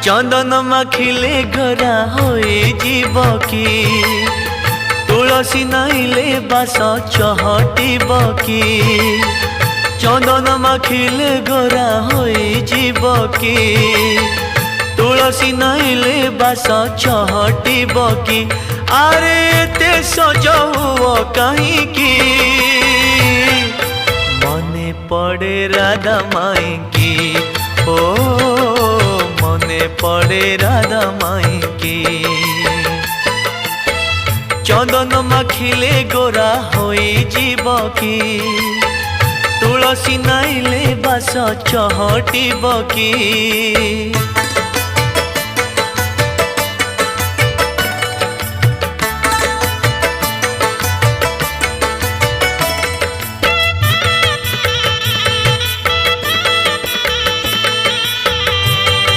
चंदन माखिले गोरा होई जीव की तुलसी नाइले बास चहटिब की चंदन माखिले गोरा होई जीव की तुलसी नाइले बास चहटिब की आरे ते सजौ कहीं की मने पड़े राधा माई की ओ मने पड़े राधा माई की चंदन माखिले गोरा होई जीव की तुलसी नाइले बास चहटिब की।